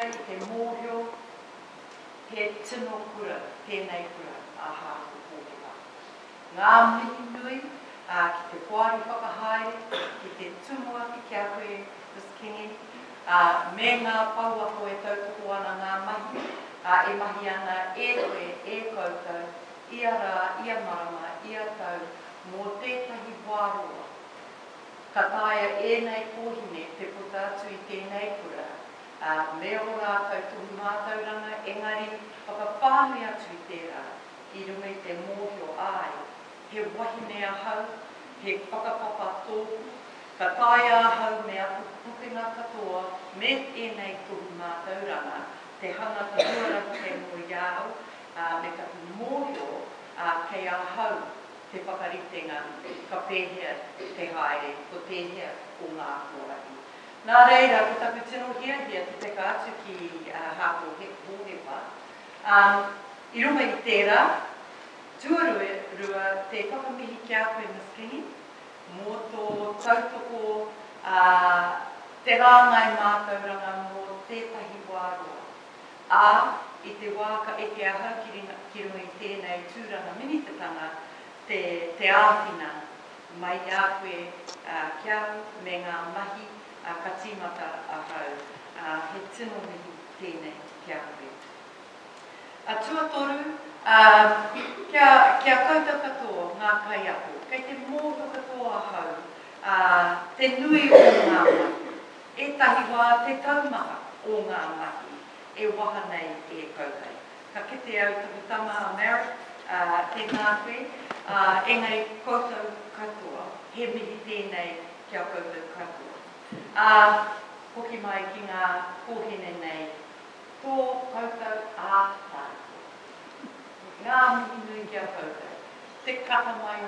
I te mōhio, he tino kura, tēnei kura, a hāku pōteka. Ngā mihi nui, ki te whāri whakahaere, ki te tumuaki kia koe, Miss Kingi, me ngā pauako e tautoko ana ngā mahi, e mahi ana e koe, e koutou, ia rā, ia marama, ia tau, mō tētahi wāroa. Ka taia ēnei kōhine te puta atu i tēnei kura, me o rātou tuhi mātauranga, engari whakawhānui atu i tērā, i runga i te mōhio ai, he wahine ahau, he whakapapa tōku, ka taia ahau me aku pukenga katoa, me ēnei tuhi mātauranga, te hanga te huaraki te mō iau, me ka mōhio kei ahau te whakaritenga, ka pēhea te haere, ko pēhea o ngā kōraki. Nā reira, ko taku tino hia te teka atu ki Hāko Hepa. I runga i tērā, tuarua te whakamihi kia koe Miss Kingi, mō tō tautoko te rāngai mātauranga mō tētahi wāroa. I te wā ka eke aha ki runga i tēnei tūranga minitanga, te āwhina mai a koe kia me ngā mahi ka tīmata ahau, he tino mihi tēnei kia koe. Tuatoru, kia koutou katoa ngā kaiako, kei te mōhio katoa ahau, te nui o ngā mahi, e tahi wā te taumaka o ngā mahi, e waha nei e koukai. Ka kite au tuku tama America, te ngā koe, engari koutou katoa, he mihi tēnei kia koutou katoa. Hoki mai ki ngā kōhine nei, tō koutou ātai. Ngā mihi nui kia koutou, te kata mai o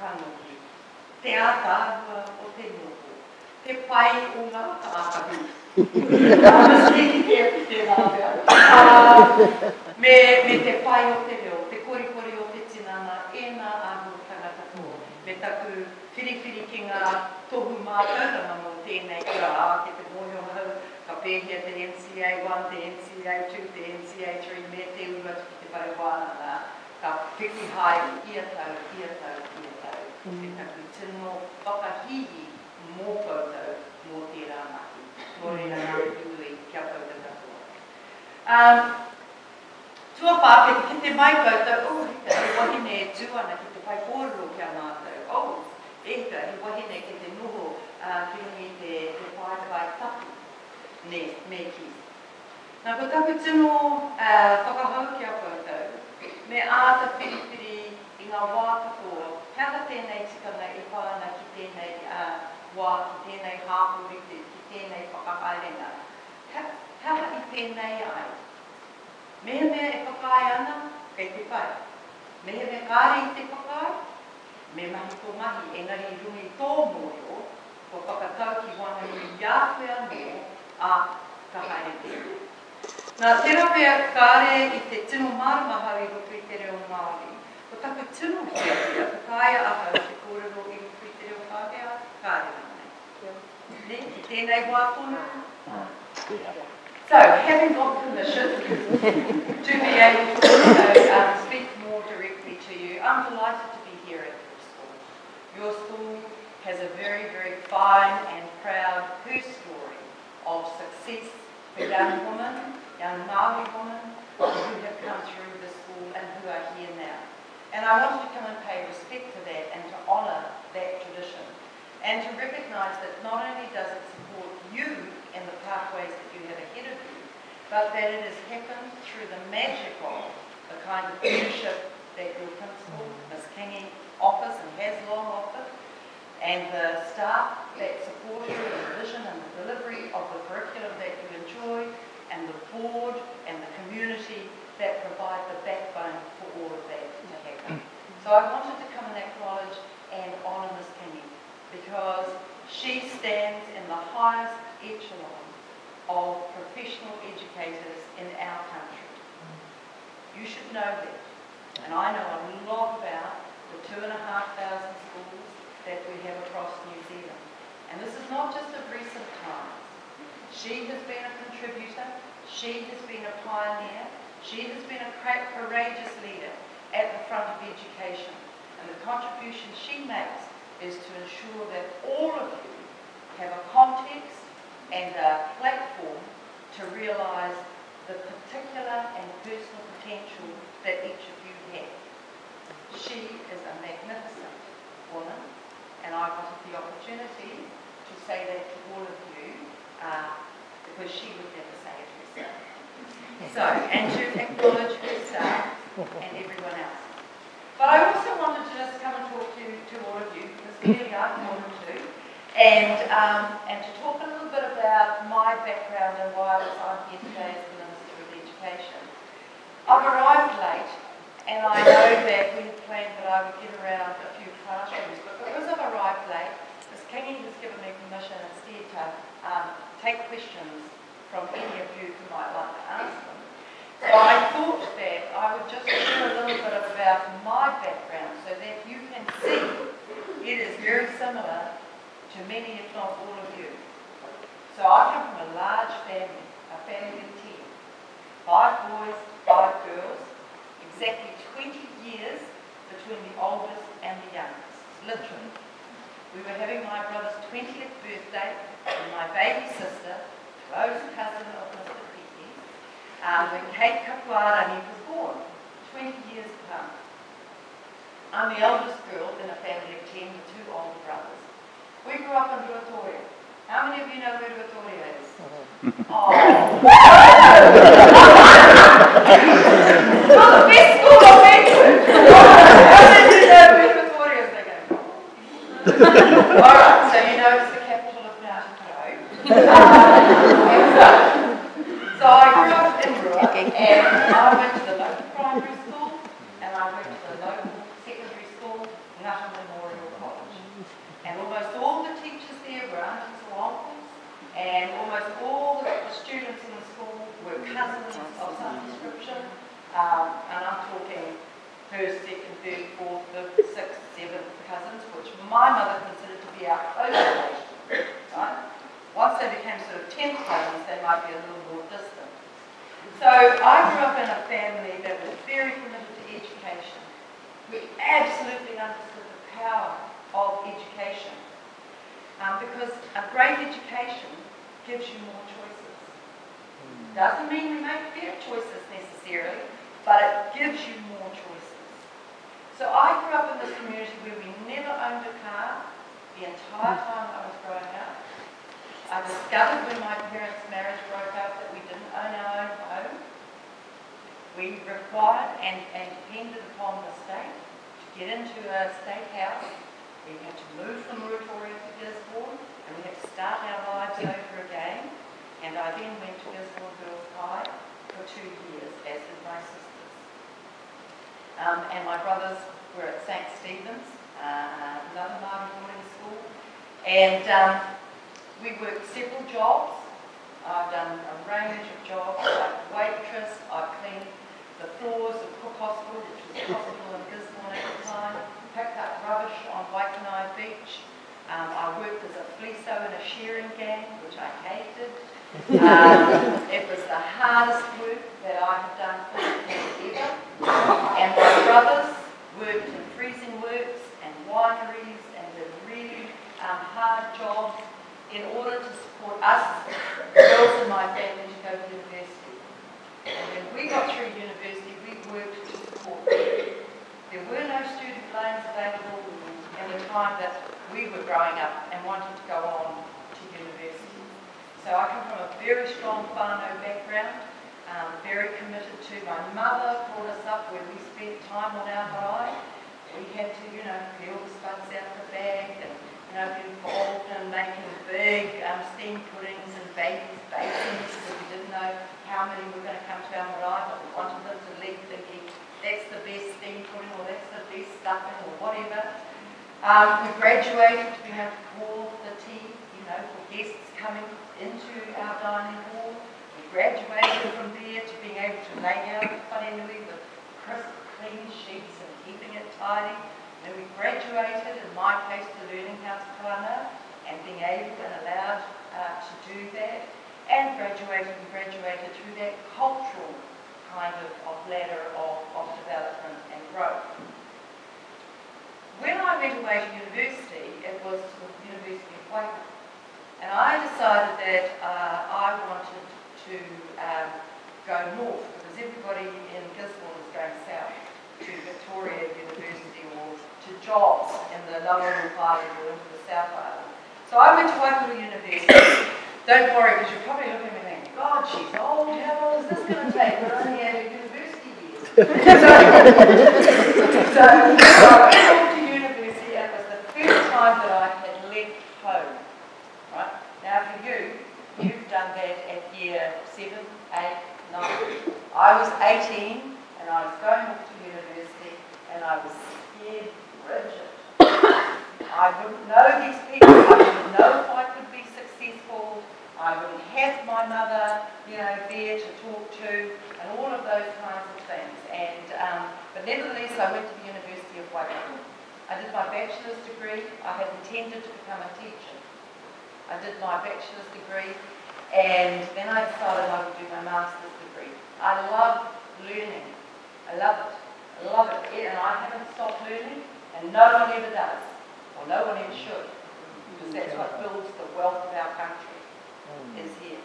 kanohi, te ātāhua o te noko, te pai o ngā tākahu. Me te pai o te reo, te korikori o te tinana, e ngā āhua tangata tō. Me taku whiriwhiri ki ngā tohu mātauranga mō tēnei kura ki te mōhio hau, ka pēhia te NCA1, te NCA2, te NCA3, me te ua ki te parewānanga, ka whiki hai ia tau, ia tau, ia tau. Te taku tino whakahihi mō koutou mō tērā mahi. Mō reira ngā ui kia koutou katoa. Tuapā, ki te mai koutou, he wahine e tūana ki te pai kōrero kia mātou. Eka, he wahine ki te noho ki rungi te whaitai tapu, me ki. Nā ko taku tino whakahau kia koutou, me āta whiriwhiri i ngā wā katoa, hea tēnei tikanga i whāna ki tēnei wā, ki tēnei hāpurite, ki tēnei whakahaerenga. Hea i tēnei ai. Mea e whakai ana, kei te pai. Mea kāre i te whakai, me mahi tō mahi, engari i rungi tō mōhio, ko whakatau ki wana i iāwhea anō, ka haere tēnei. Nā tērā pia kāre i te tino māramahau i rupu i te reo Māori, ko taku tino hia ka kāia ahau te kōrero i rupu i te reo Pākehā, kāre anei. Ki tēnei wā tonu. So, having got permission to be able to speak more directly to you, I'm delighted to be here at your school. Your school has a very, very fine and proud who story of success for young women, young Māori women who have come through the school and who are here now. And I wanted to come and pay respect to that and to honour that tradition and to recognise that not only does it support you in the pathways that you have ahead of you, but that it has happened through the magic of the kind of leadership that your principal, Miss Kingi, offers and has long offered, and the staff that support you in the vision and the delivery of the curriculum that you enjoy, and the board and the community that provide the backbone for all of that to happen. So I wanted to come and acknowledge and honour Miss Kingi, because she stands in the highest echelon of professional educators in our country. You should know that. And I know a lot about the 2,500 schools that we have across New Zealand. And this is not just of recent times. She has been a contributor. She has been a pioneer. She has been a courageous leader at the front of education. And the contribution she makes is to ensure that all of you have a context and a platform to realise the particular and personal potential that each of you have. She is a magnificent woman, and I wanted the opportunity to say that to all of you, because she would never say it herself. So, and to acknowledge herself and everyone else. But I also wanted to just come and talk to all of you, because clearly I wanted to, and to talk a little bit about my background and why I'm here today as the Minister of Education. I've arrived late, and I know that we had planned that I would get around a few classrooms, but because I've arrived late, Ms. Kingy has given me permission instead to take questions from any of you who might like to ask them. So I thought that I would just share a little bit about my background so that you can see it is very similar to many, if not all of you. So I come from a large family, a family of 10. 5 boys, 5 girls, exactly 20 years between the oldest and the youngest, literally. We were having my brother's 20th birthday, and my baby sister, close cousin of Mr. Piki, when Hekia Parata was born, 20 years apart. I'm the eldest girl in a family of 10 with 2 older brothers. We grew up in Ruatoria. How many of you know where Ruatoria is? Oh. Well, the best school I've been to. How many of you know where Ruatoria is? They're going, Alright, so you know it's the capital of Ngāti So I grew up in Rua, and I went to the local primary school, and I went to the local secondary school, Ngāti Memorial College. And almost all the teachers there were aunties or uncles, and almost all the students in the school were cousins of some description. And I'm talking first, second, third, fourth, fifth, sixth, seventh cousins, which my mother considered to be our close relation. Right? Once they became sort of 10th cousins, they might be a little more distant. So I grew up in a family that was very committed to education. We absolutely understood the power of education. Because a great education gives you more choices. Doesn't mean we make better choices necessarily, but it gives you more choices. So I grew up in this community where we never owned a car the entire time I was growing up. I discovered when my parents' marriage broke up that we didn't own our own home. We required and depended upon the state to get into a state house. We had to move from Ruatoria to Gisborne, and we had to start our lives over again. And I then went to Gisborne Girls High for 2 years, as did my sisters. And my brothers were at St. Stephen's, another Māori boarding school. And we worked several jobs. I've done a range of jobs, like waitress. I've cleaned the floors of Cook Hospital, which was a hospital in Gisborne at the time. Picked up rubbish on Waikanai Beach. I worked as a fleeso in a shearing gang, which I hated. It was the hardest work that I have done physically ever. And my brothers worked in freezing works and wineries and did really hard jobs in order to support us, girls in my family, to go to university. And when we got through university, we worked to support them. There were no student loans available in the time that we were growing up and wanted to go on to university. So I come from a very strong whānau background, very committed to. My mother brought us up where we spent time on our marae. We had to, peel the spuds out of the bag and, be involved in making big steam puddings and babies' bakings, because we didn't know how many were going to come to our marae, but we wanted them to leave thinking that's the best steam pudding or that's the best stuffing or whatever. We graduated to being able to pour the tea, for guests coming into our dining hall. We graduated from there to being able to lay out the wharenui with crisp, clean sheets and keeping it tidy. And we graduated, in my case, to learning how to whānau and being able and allowed to do that. and graduated through that cultural kind of ladder of development and growth. When I went away to university, it was to the University of Waitangi, and I decided that I wanted to go north, because everybody in Gisborne is going south to Victoria University or to jobs in the lower North Island or into the South Island. So I went to Waikato University. Don't worry, because you're probably looking at me thinking, God, she's old, how long is this going to take? We're only at her university years. So I went off to university, and it was the first time that I had left home. Right? Now for you, you've done that at year 7, 8, 9. I was 18, and I was going off to university, and I was scared rigid. I wouldn't know these people, I wouldn't know if I could be successful, I wouldn't have my mother, there to talk to, and all of those kinds of things. And but nevertheless, I went to the University of Waikato. I did my bachelor's degree. I had intended to become a teacher. I did my bachelor's degree, and then I decided I would do my master's degree. I love learning. I love it. I love it, and I haven't stopped learning, and no one ever does. Well, no one ever should, because that's what builds the wealth of our country, is here.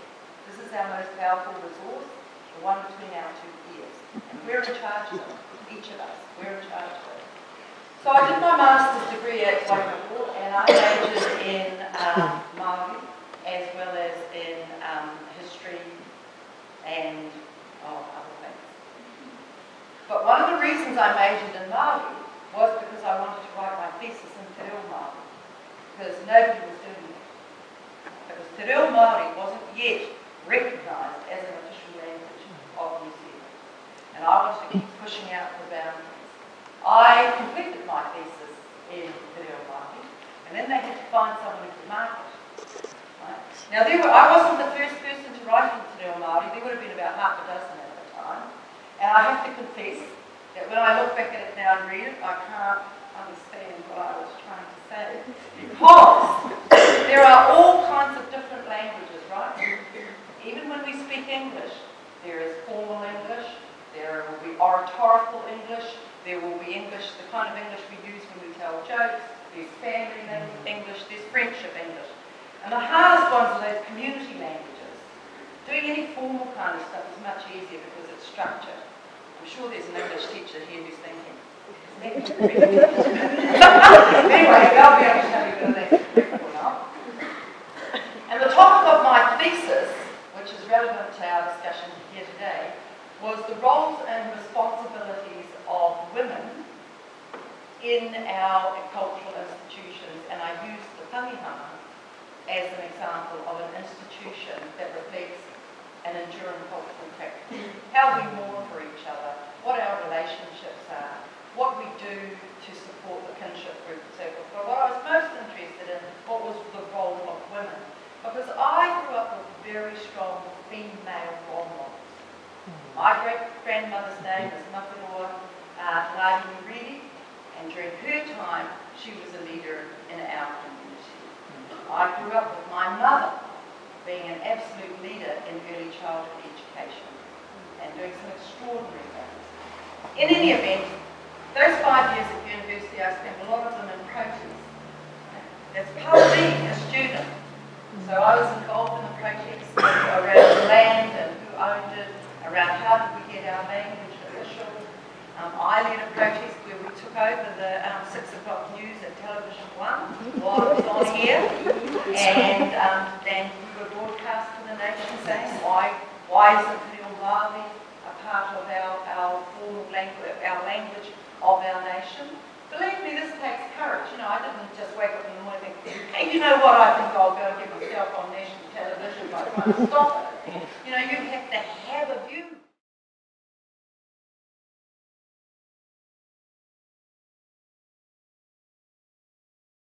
This is our most powerful resource, the one between our two ears. And we're in charge of it, each of us. We're in charge of it. So I did my master's degree at Waikato, and I majored in Māori, as well as in history and other things. But one of the reasons I majored in Māori was because I wanted to write my thesis in Te Reo Māori, because nobody was doing it. Because Te Reo Māori wasn't yet recognised as an official language of New Zealand. And I wanted to keep pushing out the boundaries. I completed my thesis in Te Reo Māori, and then they had to find someone who could mark it. Right? Now, I wasn't the first person to write in Te Reo Māori. There would have been about half a dozen at the time. And I have to confess that when I look back at it now and read it, I can't understand what I was trying to say. Because there are all kinds of different languages, right? Even when we speak English, there is formal English, there will be oratorical English, there will be English, the kind of English we use when we tell jokes, there's family English, there's friendship English. And the hardest ones are those community languages. Doing any formal kind of stuff is much easier because it's structured. I'm sure there's an English teacher here who's thinking, anyway, they'll be able to tell you whether that's correct or not. And the topic of my thesis, which is relevant to our discussion here today, was the roles and responsibilities of women in our cultural institutions, and I used the tangihanga as an example of an institution that reflects an enduring cultural practice. How we mourn for each other, what our relationships are, what we do to support the kinship group and so forth. But what I was most interested in, what was the role of women? Because I grew up with very strong female role models. My great-grandmother's name is Makaroa Ngāi Muriri, and during her time, she was a leader in our community. I grew up with my mother being an absolute leader in early childhood education and doing some extraordinary things. In any event, those 5 years at university, I spent a lot of them in protest. That's part of being a student. So I was involved in the protests around the land and who owned it, around how did we get our language official. I led a protest where we took over the 6 o'clock news at Television 1 while it was on here, and we were broadcast to the nation saying, why isn't Te Reo Māori a part of our formal language, our language of our nation? Believe me, this takes courage. I didn't just wake up in the morning and think, hey, you know what, I think I'll go and get myself on national television by trying to stop it. You have to